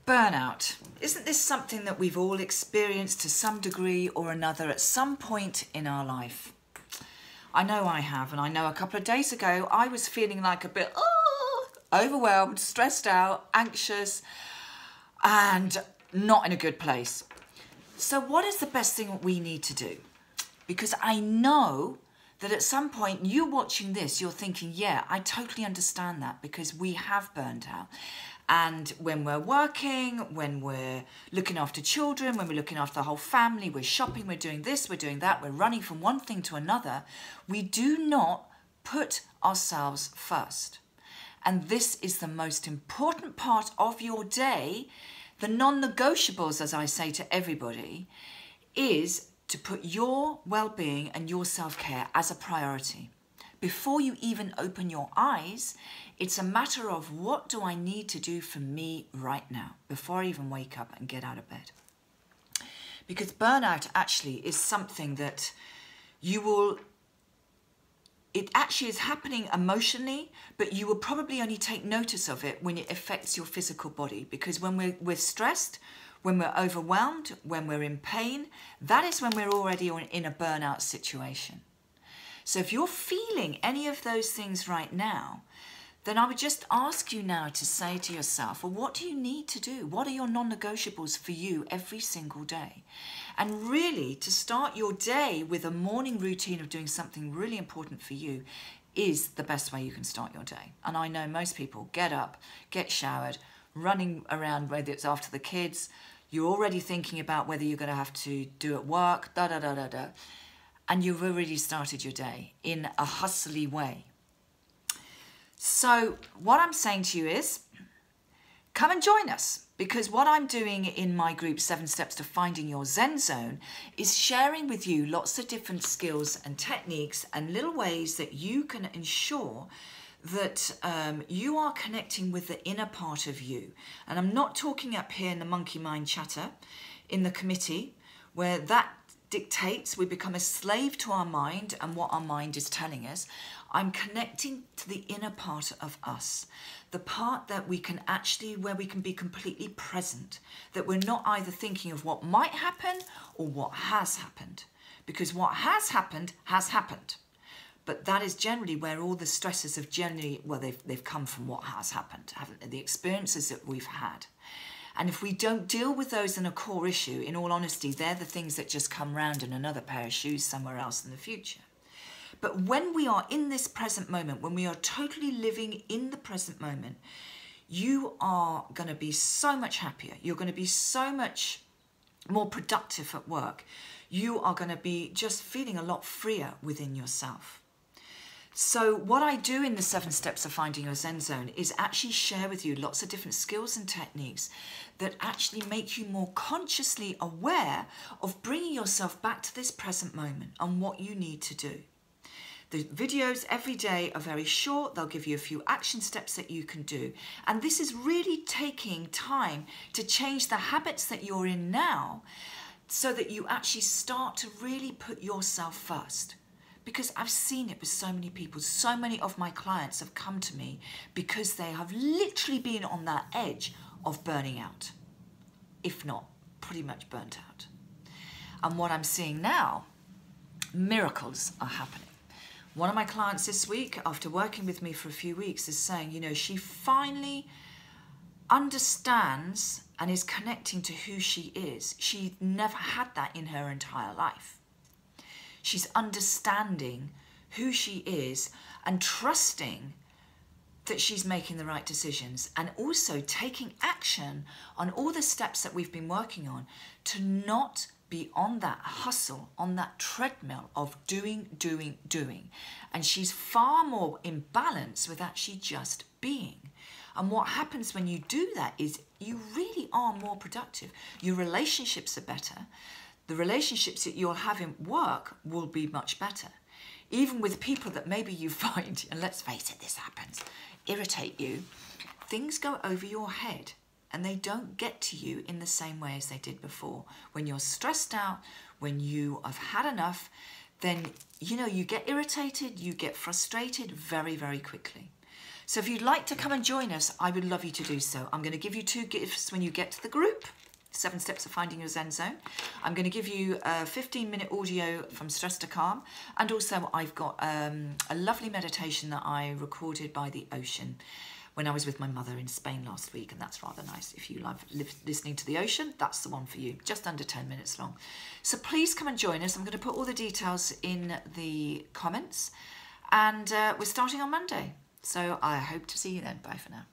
Burnout. Isn't this something that we've all experienced to some degree or another at some point in our life? I know I have, and I know a couple of days ago I was feeling like a bit overwhelmed, stressed out, anxious, and not in a good place. So what is the best thing that we need to do? Because I know that at some point you watching this, you're thinking, yeah, I totally understand that, because we have burned out. And when we're working, when we're looking after children, when we're looking after the whole family, we're shopping, we're doing this, we're doing that, we're running from one thing to another, we do not put ourselves first. And this is the most important part of your day. The non-negotiables, as I say to everybody, is to put your well-being and your self-care as a priority. Before you even open your eyes, it's a matter of what do I need to do for me right now, before I even wake up and get out of bed. Because burnout actually is something that it actually is happening emotionally, but you will probably only take notice of it when it affects your physical body. Because when we're stressed, when we're overwhelmed, when we're in pain, that is when we're already in a burnout situation. So if you're feeling any of those things right now, then I would just ask you now to say to yourself, well, what do you need to do? What are your non-negotiables for you every single day? And really, to start your day with a morning routine of doing something really important for you is the best way you can start your day. And I know most people get up, get showered, running around, whether it's after the kids, you're already thinking about whether you're going to have to do at work, and you've already started your day in a hustly way. So what I'm saying to you is, come and join us, because what I'm doing in my group 7 Steps to Finding Your Zen Zone is sharing with you lots of different skills and techniques and little ways that you can ensure that you are connecting with the inner part of you. And I'm not talking up here in the monkey mind chatter in the committee, where that dictates, we become a slave to our mind and what our mind is telling us. I'm connecting to the inner part of us, the part that we can actually, where we can be completely present, that we're not either thinking of what might happen or what has happened, because what has happened, but that is generally where all the stresses have generally, well, they've come from what has happened, haven't they? The experiences that we've had. And if we don't deal with those in a core issue, in all honesty, they're the things that just come round in another pair of shoes somewhere else in the future. But when we are in this present moment, when we are totally living in the present moment, you are going to be so much happier. You're going to be so much more productive at work. You are going to be just feeling a lot freer within yourself. So what I do in the 7 Steps of Finding Your Zen Zone is actually share with you lots of different skills and techniques that actually make you more consciously aware of bringing yourself back to this present moment and what you need to do. The videos every day are very short. They'll give you a few action steps that you can do. And this is really taking time to change the habits that you're in now so that you actually start to really put yourself first. Because I've seen it with so many people. So many of my clients have come to me because they have literally been on that edge of burning out, if not pretty much burnt out. And what I'm seeing now, miracles are happening. One of my clients this week, after working with me for a few weeks, is saying, you know, she finally understands and is connecting to who she is. She never had that in her entire life. She's understanding who she is and trusting that she's making the right decisions, and also taking action on all the steps that we've been working on to not be on that hustle, on that treadmill of doing. And she's far more in balance with actually just being. And what happens when you do that is you really are more productive. Your relationships are better. The relationships that you'll have in work will be much better. Even with people that maybe you find, and let's face it, this happens, irritate you, things go over your head and they don't get to you in the same way as they did before. When you're stressed out, when you have had enough, then, you know, you get irritated, you get frustrated very, very quickly. So if you'd like to come and join us, I would love you to do so. I'm going to give you 2 gifts when you get to the group. 7 Steps of Finding Your Zen Zone. I'm going to give you a 15-minute audio from Stress to Calm, and also I've got a lovely meditation that I recorded by the ocean when I was with my mother in Spain last week, and that's rather nice. If you love listening to the ocean, that's the one for you, just under 10 minutes long. So please come and join us. I'm going to put all the details in the comments, and we're starting on Monday. So I hope to see you then. Bye for now.